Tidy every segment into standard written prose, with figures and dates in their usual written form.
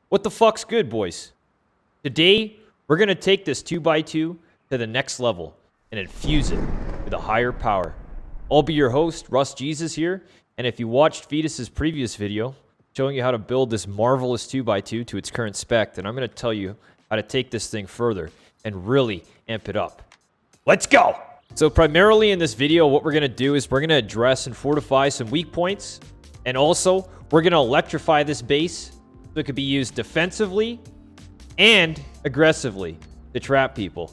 What the fuck's good, boys? Today, we're going to take this 2x2 to the next level and infuse it with a higher power. I'll be your host, Russ Jesus here, and if you watched imPheetus' previous video showing you how to build this marvelous 2x2 to its current spec, then I'm going to tell you how to take this thing further and really amp it up. Let's go! So primarily in this video, what we're going to do is we're going to address and fortify some weak points, and also we're going to electrify this base so it could be used defensively and aggressively to trap people.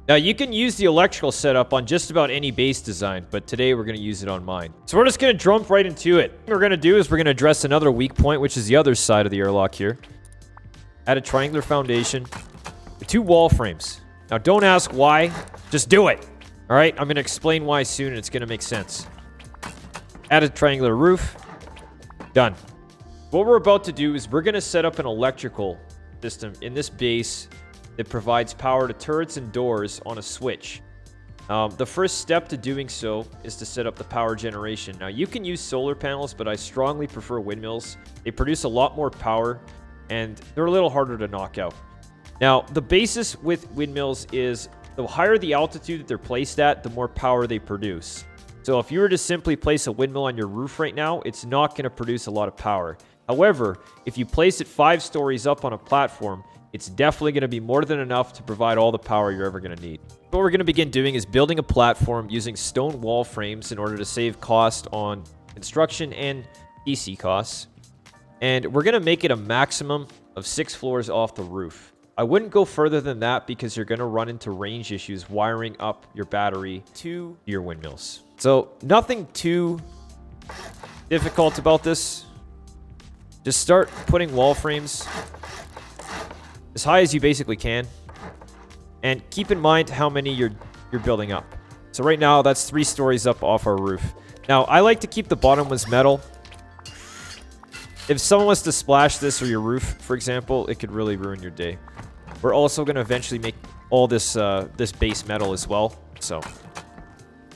Now, you can use the electrical setup on just about any base design, but today we're going to use it on mine. So we're just going to jump right into it. What we're going to do is we're going to address another weak point, which is the other side of the airlock here. Add a triangular foundation with 2 wall frames. Now, don't ask why. Just do it. All right? I'm going to explain why soon, and it's going to make sense. Add a triangular roof. Done. What we're about to do is we're going to set up an electrical system in this base that provides power to turrets and doors on a switch. The first step to doing so is to set up the power generation. Now, you can use solar panels, but I strongly prefer windmills. They produce a lot more power, and they're a little harder to knock out. Now, the basis with windmills is the higher the altitude that they're placed at, the more power they produce. So if you were to simply place a windmill on your roof right now, it's not going to produce a lot of power. However, if you place it 5 stories up on a platform, it's definitely going to be more than enough to provide all the power you're ever going to need. What we're going to begin doing is building a platform using stone wall frames in order to save cost on construction and PC costs. And we're going to make it a maximum of 6 floors off the roof. I wouldn't go further than that because you're going to run into range issues wiring up your battery to your windmills. So nothing too difficult about this. Just start putting wall frames as high as you basically can. And keep in mind how many you're building up. So right now, that's 3 stories up off our roof. Now, I like to keep the bottom ones metal. If someone was to splash this or your roof, for example, it could really ruin your day. We're also going to eventually make all this this base metal as well. So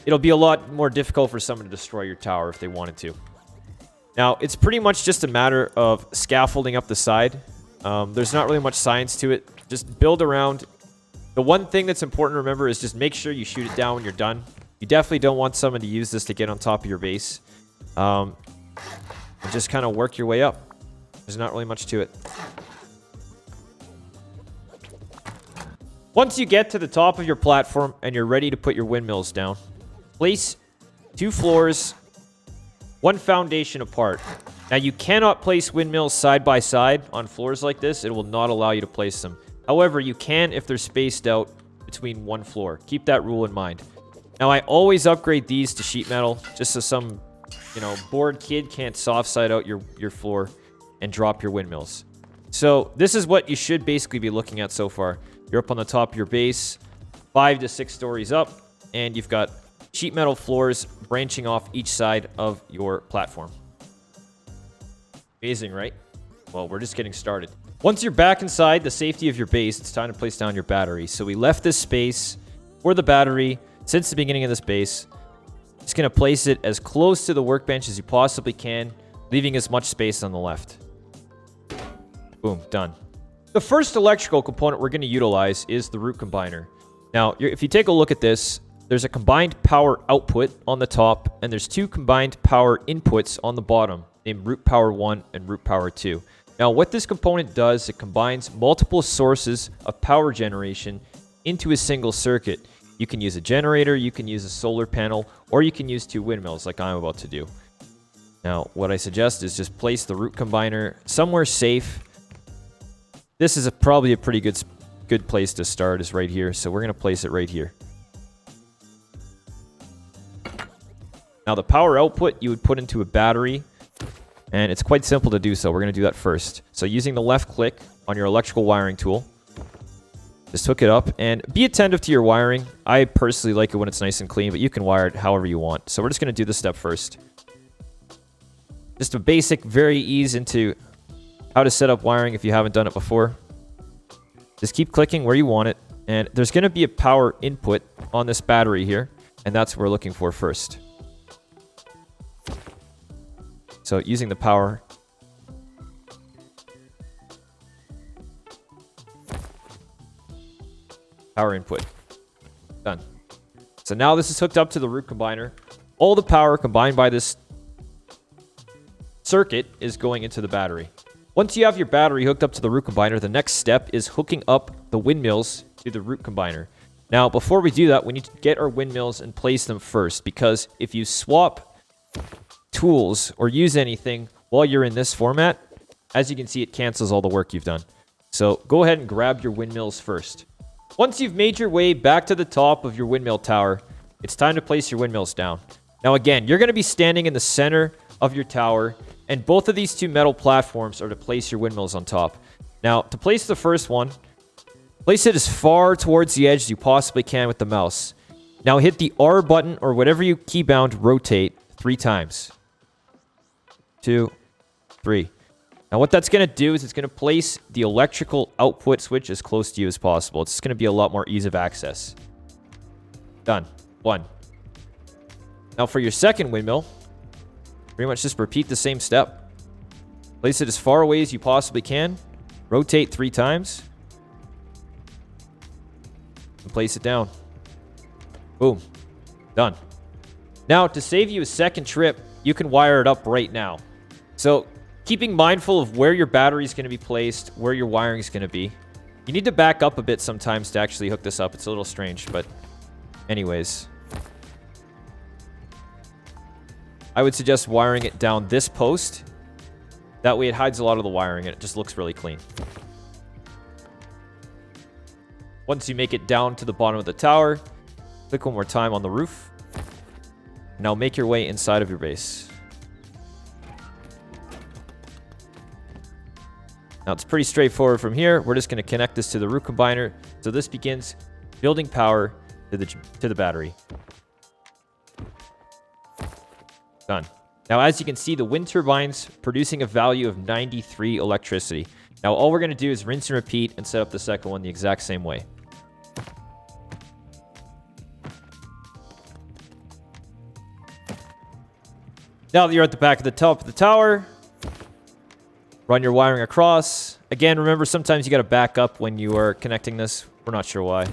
it'll be a lot more difficult for someone to destroy your tower if they wanted to. Now, it's pretty much just a matter of scaffolding up the side. There's not really much science to it. Just build around. The one thing that's important to remember is just make sure you shoot it down when you're done. You definitely don't want someone to use this to get on top of your base. And just kind of work your way up. There's not really much to it. Once you get to the top of your platform and you're ready to put your windmills down, place 2 floors, 1 foundation apart. Now, you cannot place windmills side by side on floors like this. It will not allow you to place them. However, you can if they're spaced out between 1 floor. Keep that rule in mind. Now, I always upgrade these to sheet metal just so some, bored kid can't soft side out your floor and drop your windmills. So this is what you should basically be looking at so far. You're up on the top of your base, 5 to 6 stories up, and you've got sheet metal floors branching off each side of your platform. Amazing, right? Well, we're just getting started. Once you're back inside the safety of your base, it's time to place down your battery. So we left this space for the battery since the beginning of this base. Just going to place it as close to the workbench as you possibly can, leaving as much space on the left. Boom, done. The first electrical component we're going to utilize is the root combiner. Now, if you take a look at this, there's a combined power output on the top, and there's 2 combined power inputs on the bottom, named root power 1 and root power 2. Now, what this component does, it combines multiple sources of power generation into a single circuit. You can use a generator, you can use a solar panel, or you can use 2 windmills like I'm about to do. Now, what I suggest is just place the root combiner somewhere safe. This is probably a pretty good place to start, is right here. So we're going to place it right here. Now, the power output you would put into a battery, and it's quite simple to do so. We're going to do that first. So using the left click on your electrical wiring tool, just hook it up, and be attentive to your wiring. I personally like it when it's nice and clean, but you can wire it however you want. So we're just going to do this step first. Just a basic, very ease into how to set up wiring if you haven't done it before. Just keep clicking where you want it, and there's going to be a power input on this battery here, and that's what we're looking for first. So using the power Power input. Done. So now this is hooked up to the root combiner. All the power combined by this circuit is going into the battery. Once you have your battery hooked up to the root combiner, the next step is hooking up the windmills to the root combiner. Now, before we do that, we need to get our windmills and place them first, because if you swap tools or use anything while you're in this format, as you can see, it cancels all the work you've done. So go ahead and grab your windmills first. Once you've made your way back to the top of your windmill tower, it's time to place your windmills down. Now again, you're going to be standing in the center of your tower, and both of these two metal platforms are to place your windmills on top. Now, to place the first one, place it as far towards the edge as you possibly can with the mouse. Now hit the R button or whatever you keybound rotate 3 times. 2, 3. Now what that's going to do is it's going to place the electrical output switch as close to you as possible. It's going to be a lot more ease of access. Done. 1. Now for your second windmill, pretty much just repeat the same step. Place it as far away as you possibly can. Rotate 3 times. And place it down. Boom. Done. Now to save you a second trip, you can wire it up right now. So keeping mindful of where your battery is going to be placed, where your wiring is going to be. You need to back up a bit sometimes to actually hook this up. It's a little strange, but anyways. I would suggest wiring it down this post. That way it hides a lot of the wiring and it just looks really clean. Once you make it down to the bottom of the tower, click one more time on the roof. Now make your way inside of your base. Now it's pretty straightforward from here. We're just going to connect this to the root combiner. So this begins building power to the battery. Done. Now as you can see, the wind turbine's producing a value of 93 electricity. Now all we're going to do is rinse and repeat and set up the second one the exact same way. Now that you're at the back of the top of the tower, run your wiring across. Again, remember, sometimes you got to back up when you are connecting this. We're not sure why.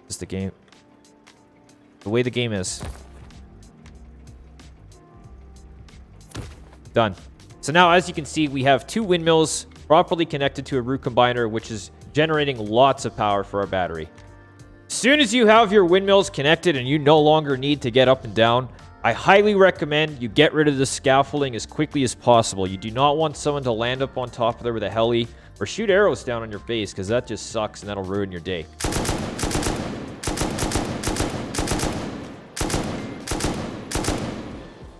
Just the game. The way the game is. Done. So now, as you can see, we have 2 windmills properly connected to a root combiner, which is generating lots of power for our battery. As soon as you have your windmills connected and you no longer need to get up and down, I highly recommend you get rid of the scaffolding as quickly as possible. You do not want someone to land up on top of there with a heli or shoot arrows down on your base, because that just sucks and that'll ruin your day.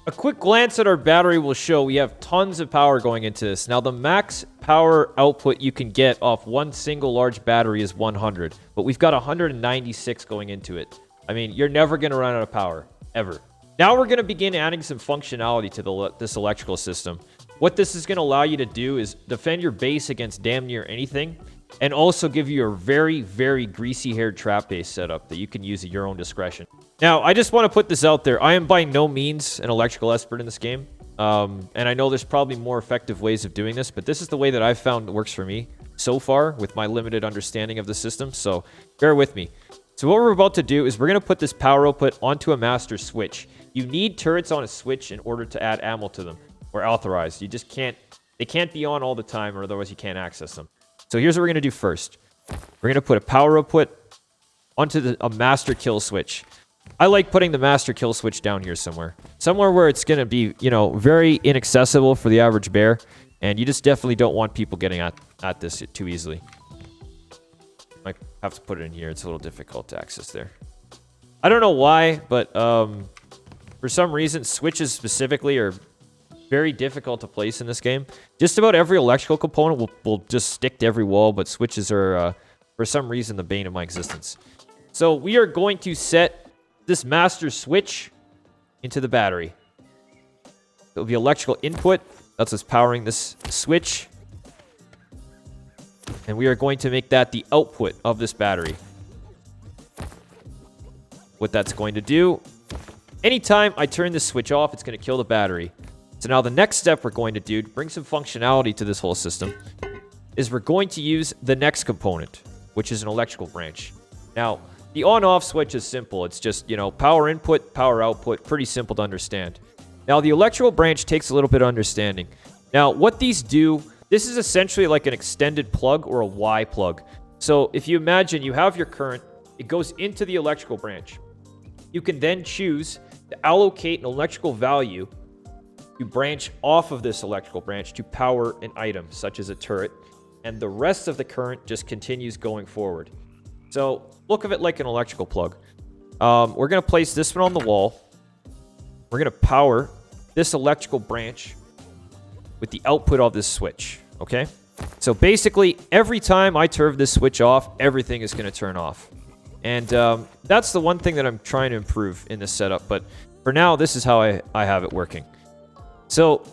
A quick glance at our battery will show we have tons of power going into this. Now, the max power output you can get off one single large battery is 100, but we've got 196 going into it. I mean, you're never going to run out of power, ever. Now we're going to begin adding some functionality to this electrical system. What this is going to allow you to do is defend your base against damn near anything, and also give you a very, very greasy-haired trap base setup that you can use at your own discretion. Now, I just want to put this out there. I am by no means an electrical expert in this game, and I know there's probably more effective ways of doing this, but this is the way that I've found works for me so far with my limited understanding of the system, so bear with me. So what we're about to do is we're going to put this power output onto a master switch. You need turrets on a switch in order to add ammo to them, or authorized. You just can't, they can't be on all the time, or otherwise you can't access them. So here's what we're going to do first. We're going to put a power output onto a master kill switch. I like putting the master kill switch down here somewhere. Somewhere where it's going to be, you know, very inaccessible for the average bear. And you just definitely don't want people getting at this too easily. Might have to put it in here. It's a little difficult to access there. I don't know why, but for some reason, switches specifically are very difficult to place in this game. Just about every electrical component will just stick to every wall, but switches are, for some reason, the bane of my existence. So we are going to set this master switch into the battery. It'll be electrical input. That's what's powering this switch. And we are going to make that the output of this battery. What that's going to do, anytime I turn this switch off, it's going to kill the battery. So now the next step we're going to do to bring some functionality to this whole system is we're going to use the next component, which is an electrical branch. Now, the on-off switch is simple. It's just, you know, power input, power output. Pretty simple to understand. Now, the electrical branch takes a little bit of understanding. Now, what these do, this is essentially like an extended plug or a Y plug. So if you imagine you have your current, it goes into the electrical branch. You can then choose to allocate an electrical value to branch off of this electrical branch to power an item, such as a turret, and the rest of the current just continues going forward. So look of it like an electrical plug. We're going to place this one on the wall. We're going to power this electrical branch with the output of this switch, okay? So basically, every time I turn this switch off, everything is going to turn off. And that's the one thing that I'm trying to improve in this setup. But for now, this is how I have it working. So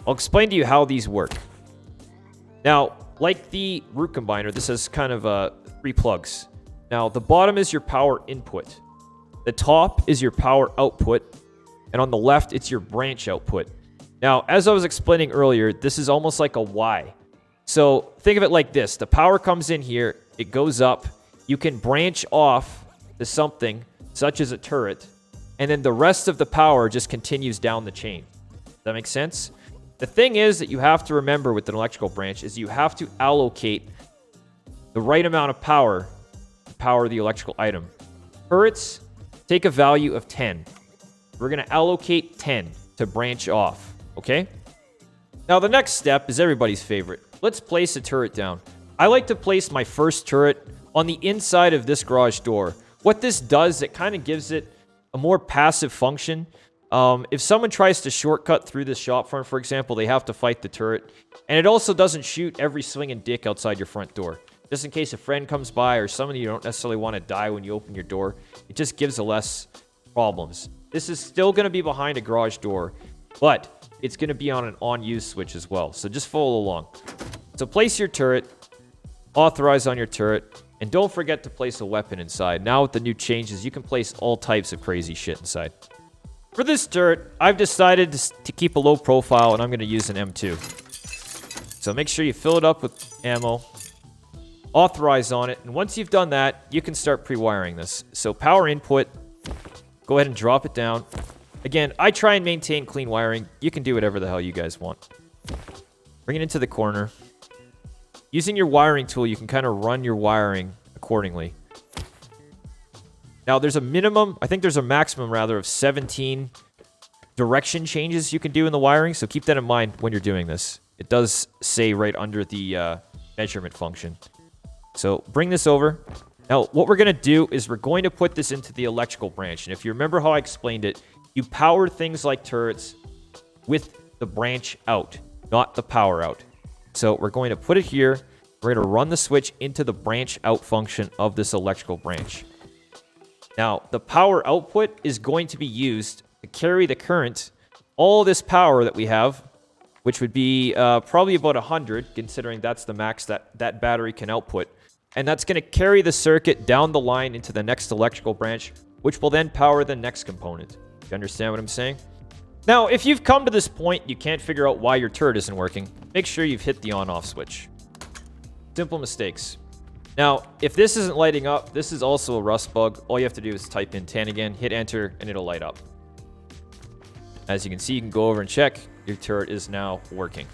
I'll explain to you how these work. Now, like the root combiner, this has kind of 3 plugs. Now, the bottom is your power input. The top is your power output. And on the left, it's your branch output. Now, as I was explaining earlier, this is almost like a Y. So think of it like this. The power comes in here. It goes up. You can branch off to something, such as a turret. And then the rest of the power just continues down the chain. Does that make sense? The thing is that you have to remember with an electrical branch is you have to allocate the right amount of power to power the electrical item. Turrets take a value of 10. We're going to allocate 10 to branch off, okay? Now, the next step is everybody's favorite. Let's place a turret down. I like to place my first turret on the inside of this garage door. What this does, it kind of gives it a more passive function. If someone tries to shortcut through this shop front, for example, they have to fight the turret. And it also doesn't shoot every swinging dick outside your front door. Just in case a friend comes by or someone you don't necessarily want to die when you open your door. It just gives a less problems. This is still going to be behind a garage door, but it's going to be on an on-use switch as well. So just follow along. So place your turret, authorize on your turret, and don't forget to place a weapon inside. Now with the new changes, you can place all types of crazy shit inside. For this turret, I've decided to keep a low profile, and I'm going to use an M2. So make sure you fill it up with ammo, authorize on it, and once you've done that, you can start pre-wiring this. So power input, go ahead and drop it down. Again, I try and maintain clean wiring. You can do whatever the hell you guys want. Bring it into the corner. Using your wiring tool, you can kind of run your wiring accordingly. Now, there's a minimum, I think there's a maximum, rather, of 17 direction changes you can do in the wiring, so keep that in mind when you're doing this. It does say right under the measurement function. So, bring this over. Now, what we're going to do is we're going to put this into the electrical branch, and if you remember how I explained it, you power things like turrets with the branch out, not the power out. So, we're going to put it here. We're going to run the switch into the branch out function of this electrical branch. Now, the power output is going to be used to carry the current, all this power that we have, which would be probably about 100, considering that's the max that battery can output. And that's going to carry the circuit down the line into the next electrical branch, which will then power the next component. You understand what I'm saying? Now, if you've come to this point, you can't figure out why your turret isn't working, make sure you've hit the on-off switch. Simple mistakes. Now, if this isn't lighting up, this is also a rust bug. All you have to do is type in 10 again, hit enter, and it'll light up. As you can see, you can go over and check. Your turret is now working.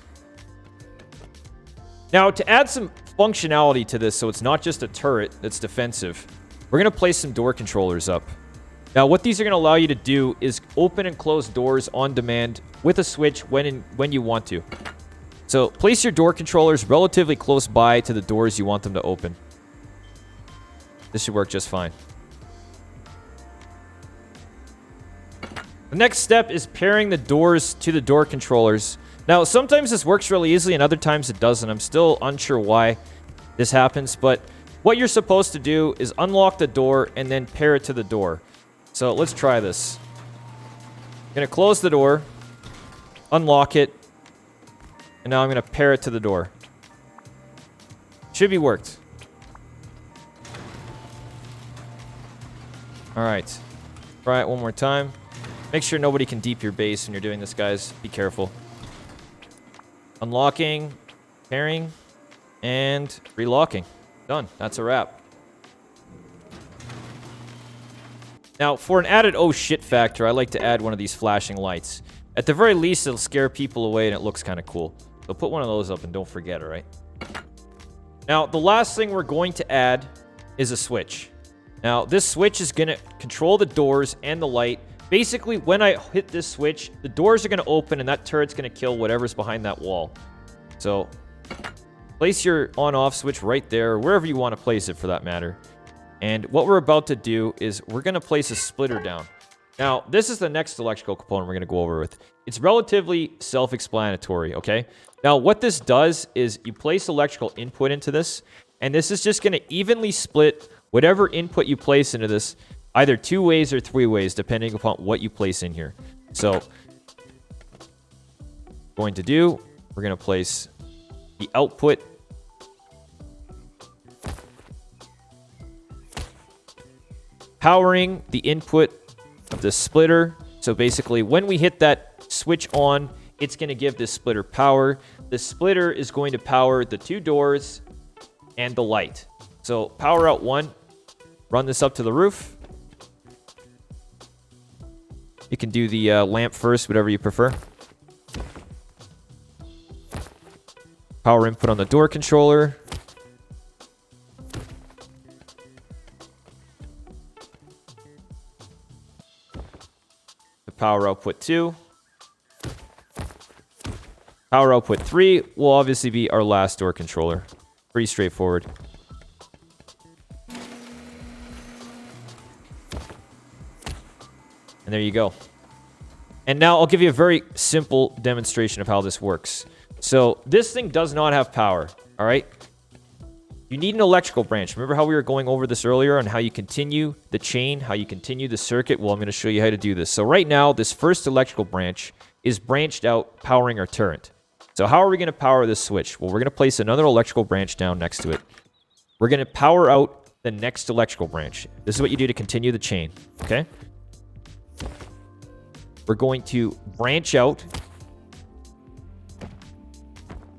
Now, to add some functionality to this, so it's not just a turret that's defensive, we're going to place some door controllers up. Now, what these are going to allow you to do is open and close doors on demand with a switch when you want to. So, place your door controllers relatively close by to the doors you want them to open. This should work just fine. The next step is pairing the doors to the door controllers. Now, sometimes this works really easily and other times it doesn't. I'm still unsure why this happens, but what you're supposed to do is unlock the door and then pair it to the door. So let's try this. I'm going to close the door, unlock it, and now I'm going to pair it to the door. Should be worked. Alright. Try it one more time. Make sure nobody can deep your base when you're doing this, guys. Be careful. Unlocking, pairing, and relocking. Done. That's a wrap. Now, for an added oh shit factor, I like to add one of these flashing lights. At the very least, it'll scare people away and it looks kind of cool. So put one of those up and don't forget, all right? Now, the last thing we're going to add is a switch. Now, this switch is going to control the doors and the light. Basically, when I hit this switch, the doors are going to open and that turret's going to kill whatever's behind that wall. So, place your on-off switch right there, wherever you want to place it for that matter. And what we're about to do is we're going to place a splitter down. Now, this is the next electrical component we're going to go over with. It's relatively self-explanatory, okay? Now, what this does is you place electrical input into this, and this is just going to evenly split whatever input you place into this, either 2 ways or 3 ways, depending upon what you place in here. So, we're going to place the output powering the input of the splitter. So basically, when we hit that switch on, it's going to give this splitter power. The splitter is going to power the 2 doors and the light. So power out 1, run this up to the roof. You can do the lamp first, whatever you prefer. Power input on the door controller. Power output 2. Power output 3 will obviously be our last door controller. Pretty straightforward. And there you go. And now I'll give you a very simple demonstration of how this works. So this thing does not have power, all right? You need an electrical branch. Remember how we were going over this earlier on how you continue the chain, how you continue the circuit? Well, I'm going to show you how to do this. So right now, this first electrical branch is branched out, powering our turret. So how are we going to power this switch? Well, we're going to place another electrical branch down next to it. We're going to power out the next electrical branch. This is what you do to continue the chain, okay? We're going to branch out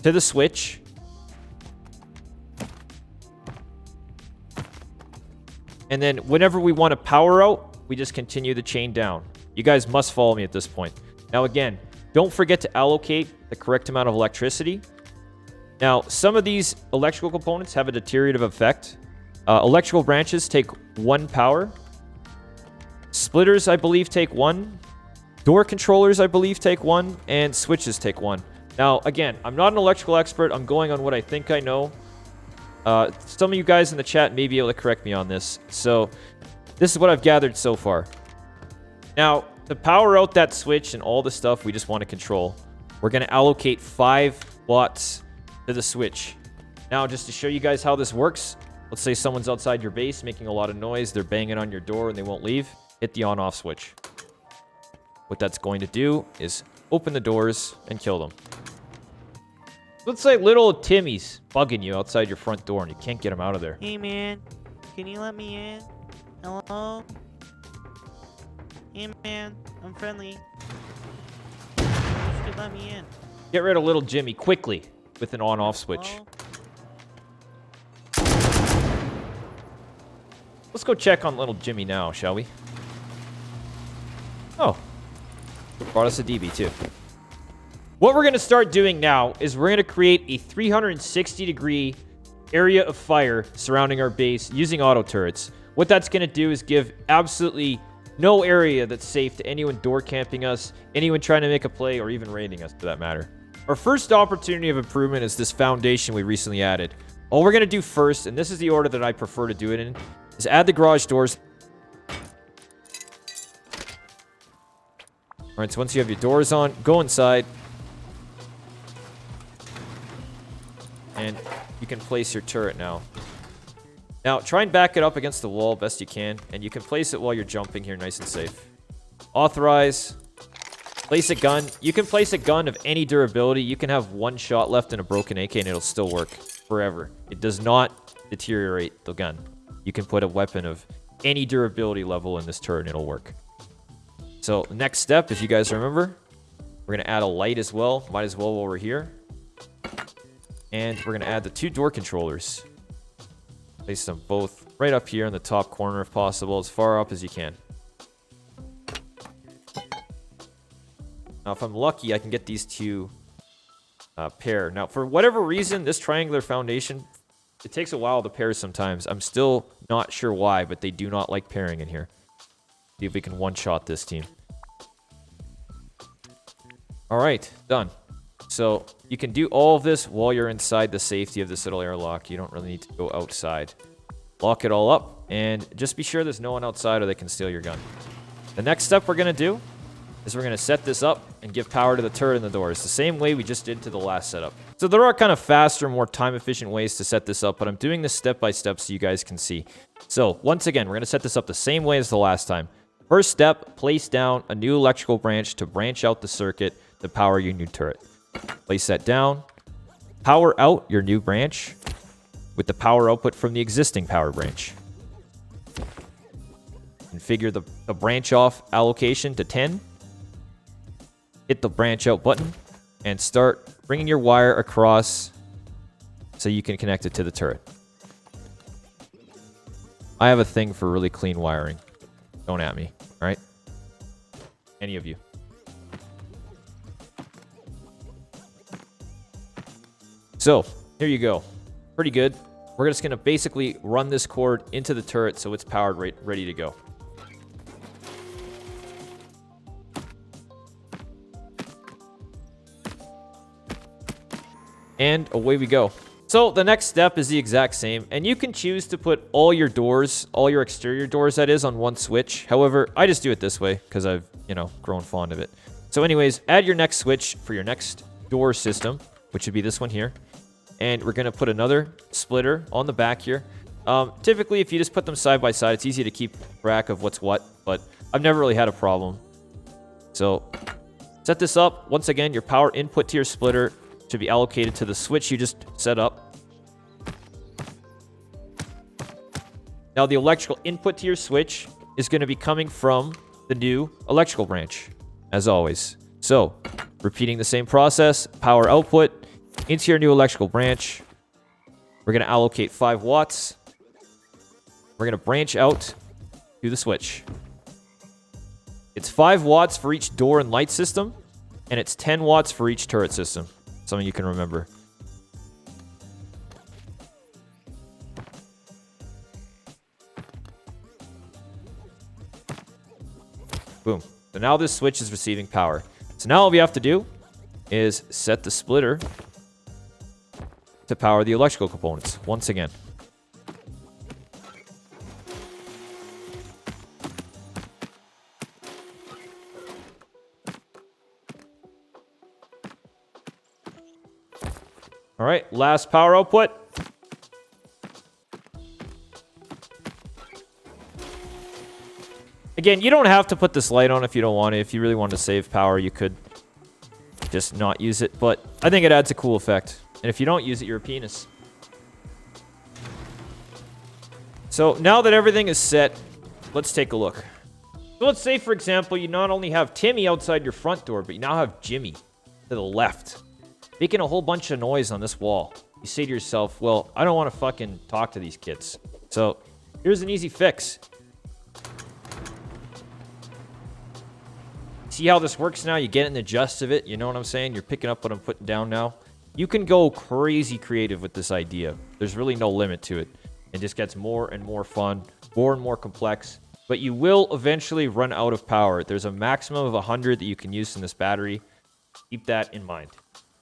to the switch. And then whenever we want to power out, we just continue the chain down. You guys must follow me at this point. Now again, don't forget to allocate the correct amount of electricity. Now, some of these electrical components have a deteriorative effect. Electrical branches take 1 power. Splitters, I believe, take 1. Door controllers, I believe, take 1. And switches take 1. Now, again, I'm not an electrical expert. I'm going on what I think I know. Some of you guys in the chat may be able to correct me on this. So, this is what I've gathered so far. Now, to power out that switch and all the stuff we just want to control, we're going to allocate 5 watts to the switch. Now, just to show you guys how this works, let's say someone's outside your base making a lot of noise, they're banging on your door and they won't leave, hit the on-off switch. What that's going to do is open the doors and kill them. Let's say little Timmy's bugging you outside your front door and you can't get him out of there. Hey man, can you let me in? Hello? Hey man, I'm friendly. You should let me in. Get rid of little Jimmy quickly with an on-off switch. Hello? Let's go check on little Jimmy now, shall we? Oh. Brought us a DB too. What we're going to start doing now is we're going to create a 360-degree area of fire surrounding our base using auto turrets. What that's going to do is give absolutely no area that's safe to anyone door camping us, anyone trying to make a play, or even raiding us for that matter. Our first opportunity of improvement is this foundation we recently added. All we're going to do first, and this is the order that I prefer to do it in, is add the garage doors. Alright, so once you have your doors on, go inside. And you can place your turret now. Now, try and back it up against the wall best you can. And you can place it while you're jumping here nice and safe. Authorize. Place a gun. You can place a gun of any durability. You can have 1 shot left in a broken AK and it'll still work forever. It does not deteriorate the gun. You can put a weapon of any durability level in this turret and it'll work. So, the next step, if you guys remember, we're going to add a light as well. Might as well while we're here. And we're going to add the 2 door controllers. Place them both right up here in the top corner if possible, as far up as you can. Now, if I'm lucky, I can get these two pair. Now, for whatever reason, this triangular foundation, it takes a while to pair sometimes. I'm still not sure why, but they do not like pairing in here. See if we can one-shot this team. All right, done. So you can do all of this while you're inside the safety of this little airlock. You don't really need to go outside. Lock it all up, and just be sure there's no one outside or they can steal your gun. The next step we're going to do is we're going to set this up and give power to the turret and the doors, the same way we just did to the last setup. So there are kind of faster, more time-efficient ways to set this up, but I'm doing this step-by-step so you guys can see. So once again, we're going to set this up the same way as the last time. First step, place down a new electrical branch to branch out the circuit to power your new turret. Place that down. Power out your new branch with the power output from the existing power branch. Configure the branch off allocation to 10. Hit the branch out button and start bringing your wire across so you can connect it to the turret. I have a thing for really clean wiring. Don't at me, all right? Any of you. So, here you go. Pretty good. We're just going to basically run this cord into the turret so it's powered, ready to go. And away we go. So the next step is the exact same, and you can choose to put all your doors, all your exterior doors that is, on one switch. However, I just do it this way because I've, grown fond of it. So anyways, add your next switch for your next door system, which would be this one here. And we're going to put another splitter on the back here. Typically, if you just put them side by side, it's easy to keep track of what's what, but I've never really had a problem. So set this up. Once again, your power input to your splitter should be allocated to the switch you just set up. Now, the electrical input to your switch is going to be coming from the new electrical branch, as always. So, repeating the same process, power output into your new electrical branch. We're going to allocate 5 watts. We're going to branch out to the switch. It's 5 watts for each door and light system, and it's 10 watts for each turret system. Something you can remember. Boom. So now this switch is receiving power. So now all we have to do is set the splitter to power the electrical components once again. All right, last power output. Again, you don't have to put this light on if you don't want to. If you really want to save power, you could just not use it, but I think it adds a cool effect. And if you don't use it, you're a penis. So now that everything is set, let's take a look. So let's say, for example, you not only have Timmy outside your front door, but you now have Jimmy to the left, making a whole bunch of noise on this wall. You say to yourself, well, I don't want to fucking talk to these kids. So here's an easy fix. See how this works now? You get in the gist of it. You know what I'm saying? You're picking up what I'm putting down now. You can go crazy creative with this idea. There's really no limit to it. It just gets more and more fun, more and more complex. But you will eventually run out of power. There's a maximum of 100 that you can use in this battery. Keep that in mind.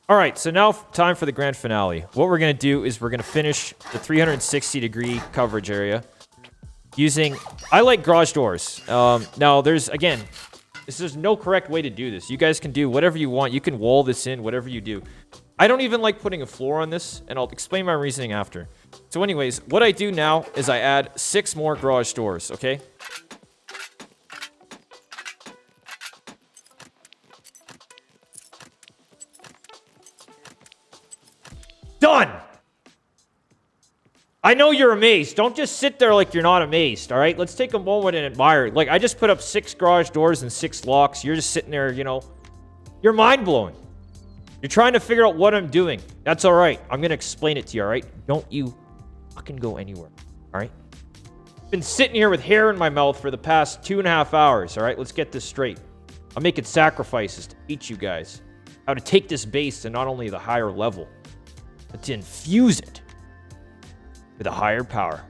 All right, so now time for the grand finale. What we're going to do is we're going to finish the 360-degree coverage area using... I like garage doors. Now, there's no correct way to do this. You guys can do whatever you want. You can wall this in, whatever you do. I don't even like putting a floor on this, and I'll explain my reasoning after. So anyways, what I do now is I add 6 more garage doors, okay? Done! I know you're amazed. Don't just sit there like you're not amazed, all right? Let's take a moment and admire. Like, I just put up 6 garage doors and 6 locks. You're just sitting there, You're mind-blowing. You're trying to figure out what I'm doing. That's all right. I'm going to explain it to you, all right? Don't you fucking go anywhere, all right? I've been sitting here with hair in my mouth for the past 2.5 hours, all right? Let's get this straight. I'm making sacrifices to teach you guys how to take this base to not only the higher level, but to infuse it with a higher power.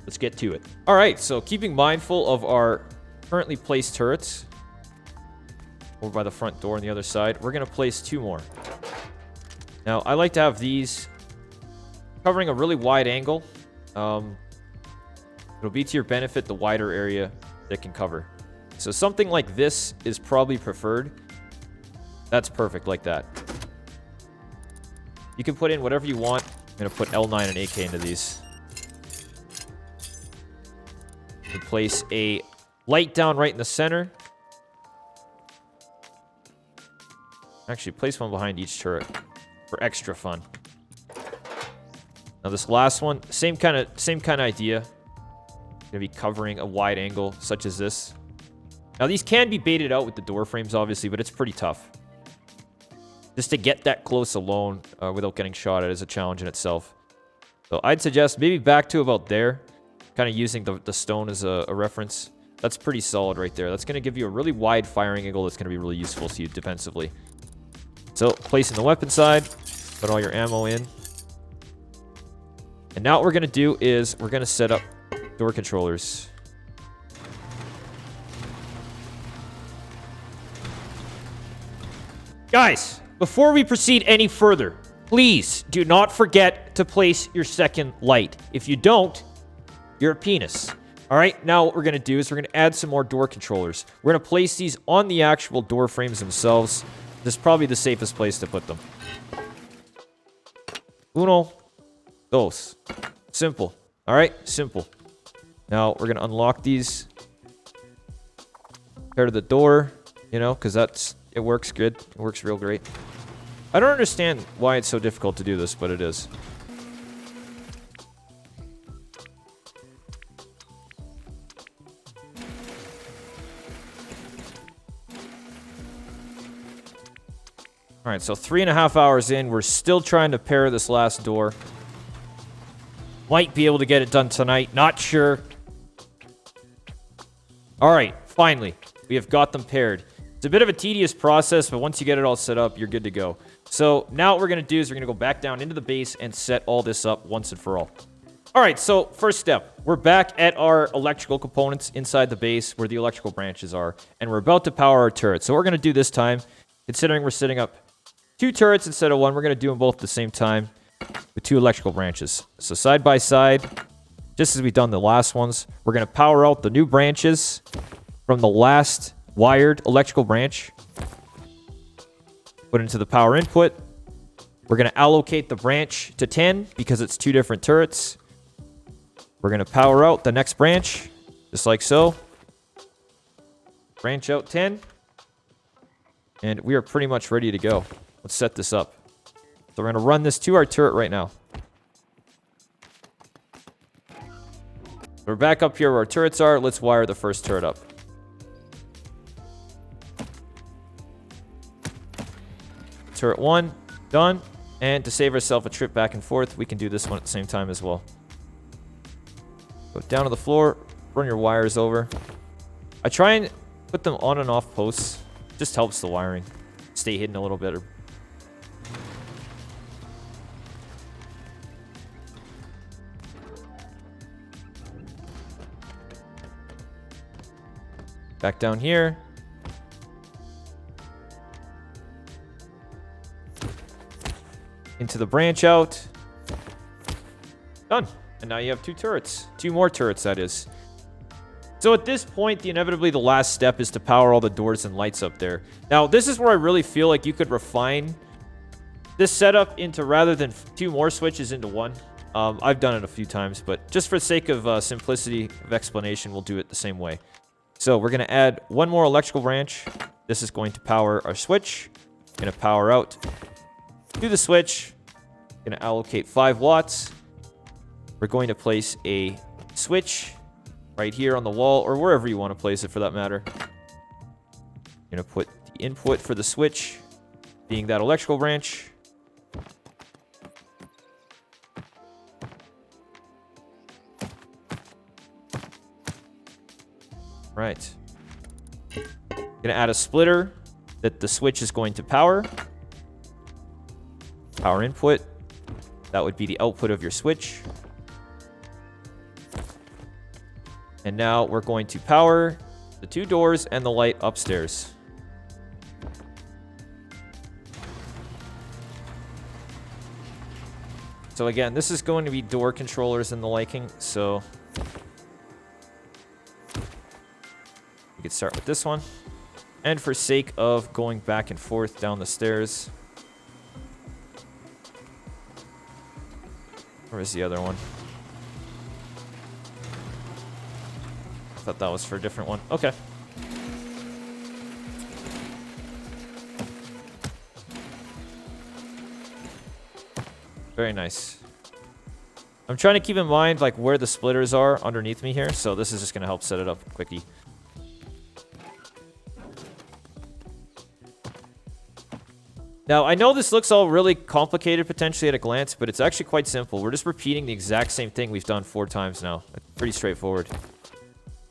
Let's get to it. All right, so keeping mindful of our currently placed turrets over by the front door on the other side, we're going to place 2 more. Now, I like to have these covering a really wide angle. It'll be to your benefit the wider area that can cover. So something like this is probably preferred. That's perfect like that. You can put in whatever you want. I'm going to put L9 and AK into these. You place a light down right in the center. Actually, place one behind each turret for extra fun. Now this last one, same kind of idea. Gonna be covering a wide angle such as this. Now these can be baited out with the door frames, obviously, but it's pretty tough. Just to get that close alone without getting shot at is a challenge in itself. So I'd suggest maybe back to about there, kind of using the stone as a reference. That's pretty solid right there. That's going to give you a really wide firing angle that's going to be really useful to you defensively. So placing the weapon side, put all your ammo in. And now what we're going to do is we're going to set up door controllers. Guys, before we proceed any further, please do not forget to place your second light. If you don't, you're a penis. All right, now what we're going to do is we're going to add some more door controllers. We're going to place these on the actual door frames themselves. This is probably the safest place to put them. Uno, dos. Simple. All right, simple. Now we're going to unlock these. Pair to the door, you know, because it works good. It works real great. I don't understand why it's so difficult to do this, but it is. All right, so 3.5 hours in, we're still trying to pair this last door. Might be able to get it done tonight, not sure. All right, finally, we have got them paired. It's a bit of a tedious process, but once you get it all set up, you're good to go. So now what we're going to do is we're going to go back down into the base and set all this up once and for all. All right, so first step, we're back at our electrical components inside the base where the electrical branches are, and we're about to power our turret. So what we're going to do this time, considering we're setting up 2 turrets instead of 1, we're going to do them both at the same time with 2 electrical branches. So side by side, just as we've done the last ones, we're going to power out the new branches from the last wired electrical branch. Put into the power input. We're going to allocate the branch to 10 because it's 2 different turrets. We're going to power out the next branch, just like so. Branch out 10. And we are pretty much ready to go. Let's set this up. So we're going to run this to our turret right now. We're back up here where our turrets are. Let's wire the first turret up. Turret 1, done. And to save ourselves a trip back and forth, we can do this one at the same time as well. Go down to the floor, run your wires over. I try and put them on and off posts. Just helps the wiring stay hidden a little better. Back down here. Into the branch out. Done. And now you have 2 turrets. 2 more turrets, that is. So at this point, inevitably the last step is to power all the doors and lights up there. Now, this is where I really feel like you could refine this setup into, rather than 2 more switches, into 1. I've done it a few times, but just for the sake of simplicity of explanation, we'll do it the same way. So we're going to add 1 more electrical branch. This is going to power our switch. Going to power out to the switch. Going to allocate 5 watts. We're going to place a switch right here on the wall, or wherever you want to place it for that matter. Going to put the input for the switch being that electrical branch. Right. Gonna Gonna add a splitter that the switch is going to power. Power input. That would be the output of your switch. And now we're going to power the 2 doors and the light upstairs. So again, this is going to be door controllers and the liking, so we could start with this one. And for sake of going back and forth down the stairs, where is the other one? I thought that was for a different one. Okay. Very nice. I'm trying to keep in mind like where the splitters are underneath me here, so this is just going to help set it up quickie. Now, I know this looks all really complicated potentially at a glance, but it's actually quite simple. We're just repeating the exact same thing we've done 4 times now. It's pretty straightforward.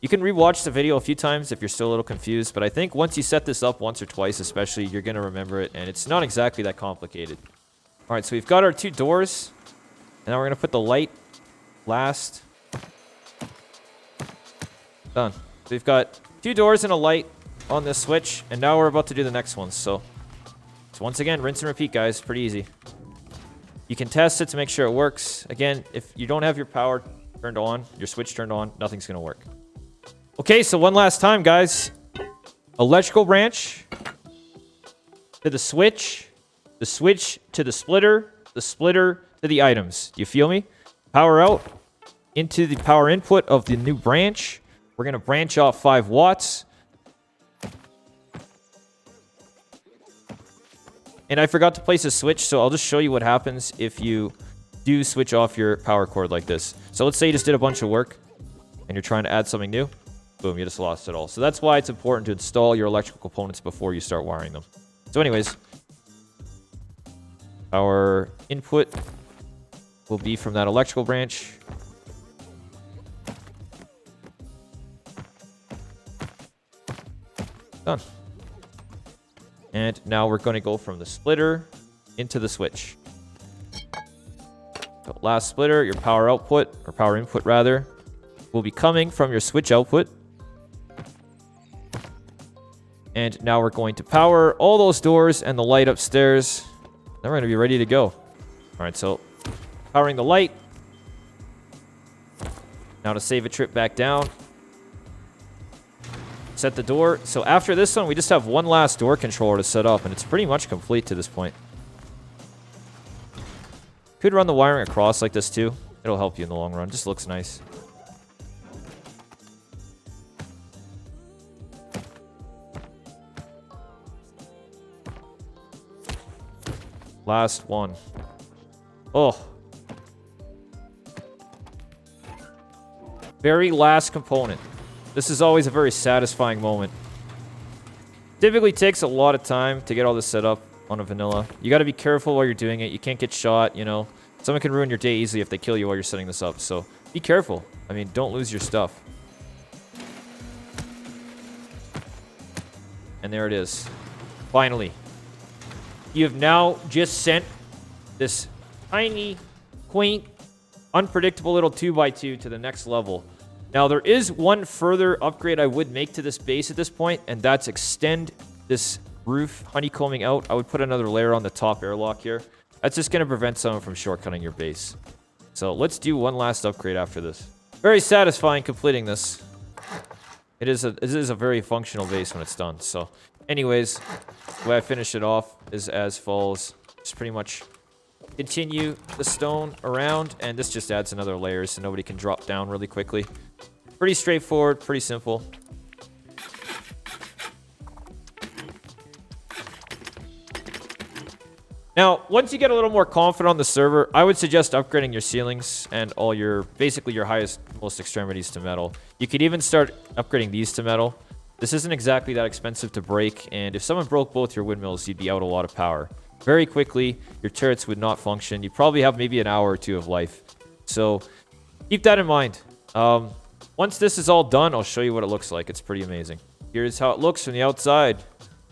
You can rewatch the video a few times if you're still a little confused, but I think once you set this up once or twice especially, you're going to remember it, and it's not exactly that complicated. All right, so we've got our 2 doors, and now we're going to put the light last. Done. So we've got 2 doors and a light on this switch, and now we're about to do the next one. So once again, rinse and repeat, guys. Pretty easy. You can test it to make sure it works. Again, if you don't have your power turned on, your switch turned on, nothing's going to work. Okay, so one last time, guys. Electrical branch to the switch to the splitter to the items. Do you feel me? Power out into the power input of the new branch. We're going to branch off 5 watts. And I forgot to place a switch, so I'll just show you what happens if you do switch off your power cord like this. So let's say you just did a bunch of work and you're trying to add something new. Boom, you just lost it all. So that's why it's important to install your electrical components before you start wiring them. So anyways, our input will be from that electrical branch. Done. And now we're going to go from the splitter into the switch. So last splitter, your power output, or power input rather, will be coming from your switch output. And now we're going to power all those doors and the light upstairs. Then we're going to be ready to go. All right, so powering the light. Now to save a trip back down. Set the door. So after this one, we just have one last door controller to set up, and it's pretty much complete to this point. Could run the wiring across like this too. It'll help you in the long run. Just looks nice. Last one. Oh. Very last component. This is always a very satisfying moment. Typically takes a lot of time to get all this set up on a vanilla. You got to be careful while you're doing it. You can't get shot, you know. Someone can ruin your day easily if they kill you while you're setting this up. So be careful. I mean, don't lose your stuff. And there it is. Finally. You have now just sent this tiny, quaint, unpredictable little 2x2 to the next level. Now, there is one further upgrade I would make to this base at this point, and that's extend this roof honeycombing out. I would put another layer on the top airlock here. That's just going to prevent someone from shortcutting your base. So let's do one last upgrade after this. Very satisfying completing this. It is a very functional base when it's done. So anyways, the way I finish it off is as follows. Just pretty much continue the stone around, and this just adds another layer so nobody can drop down really quickly. Pretty straightforward, pretty simple. Now, once you get a little more confident on the server, I would suggest upgrading your ceilings and all your, basically your highest, most extremities to metal. You could even start upgrading these to metal. This isn't exactly that expensive to break, and if someone broke both your windmills, you'd be out a lot of power. Very quickly, your turrets would not function. You'd probably have maybe an hour or two of life. So, keep that in mind. Once this is all done, I'll show you what it looks like. It's pretty amazing. If Here's how it looks from the outside.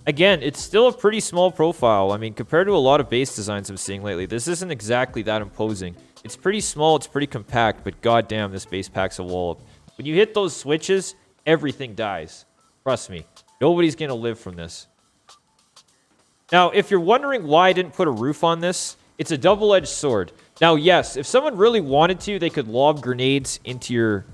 Again, it's still a pretty small profile. I mean, compared to a lot of base designs I'm seeing lately, this isn't exactly that imposing. It's pretty small, it's pretty compact, but goddamn, this base packs a wallop. When you hit those switches, everything dies. Trust me, nobody's gonna live from this. Now, if you're wondering why I didn't put a roof on this, it's a double-edged sword. Now, yes, if someone really wanted to, they could lob grenades into your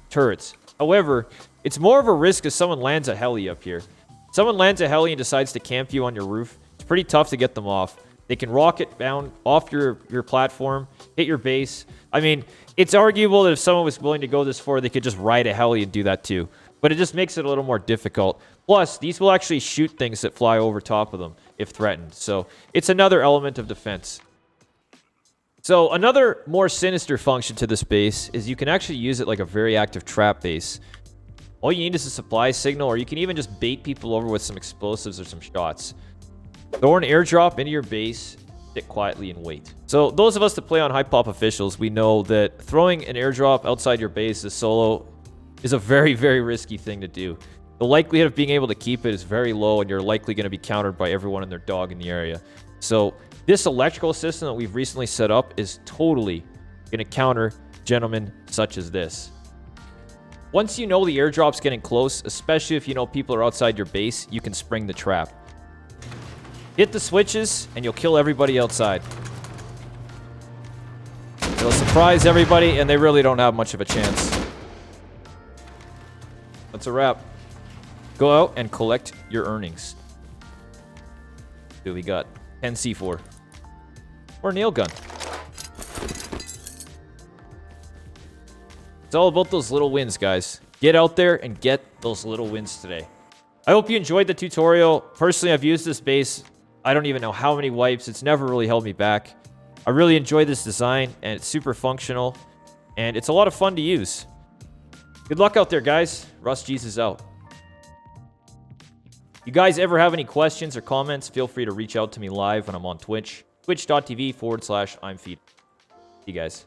turrets. However, it's more of a risk if someone lands a heli up here. Someone lands a heli and decides to camp you on your roof. It's pretty tough to get them off. They can rocket down off your platform, hit your base. I mean, it's arguable that if someone was willing to go this far, they could just ride a heli and do that too. But it just makes it a little more difficult. Plus, these will actually shoot things that fly over top of them if threatened. So it's another element of defense. So another more sinister function to this base is you can actually use it like a very active trap base. All you need is a supply signal, or you can even just bait people over with some explosives or some shots. Throw an airdrop into your base, sit quietly and wait. So those of us that play on high pop officials, we know that throwing an airdrop outside your base as solo is a very, very risky thing to do. The likelihood of being able to keep it is very low, and you're likely going to be countered by everyone and their dog in the area. So this electrical system that we've recently set up is totally going to counter gentlemen such as this. Once you know the airdrop's getting close, especially if you know people are outside your base, you can spring the trap. Hit the switches, and you'll kill everybody outside. It'll surprise everybody, and they really don't have much of a chance. That's a wrap. Go out and collect your earnings. So we got 10 C4. Or a nail gun. It's all about those little wins, guys. Get out there and get those little wins today. I hope you enjoyed the tutorial. Personally, I've used this base. I don't even know how many wipes. It's never really held me back. I really enjoy this design, and it's super functional, and it's a lot of fun to use. Good luck out there, guys. Rust Jesus out. You guys ever have any questions or comments, feel free to reach out to me live when I'm on Twitch. Twitch.tv/imPheetus. See you guys.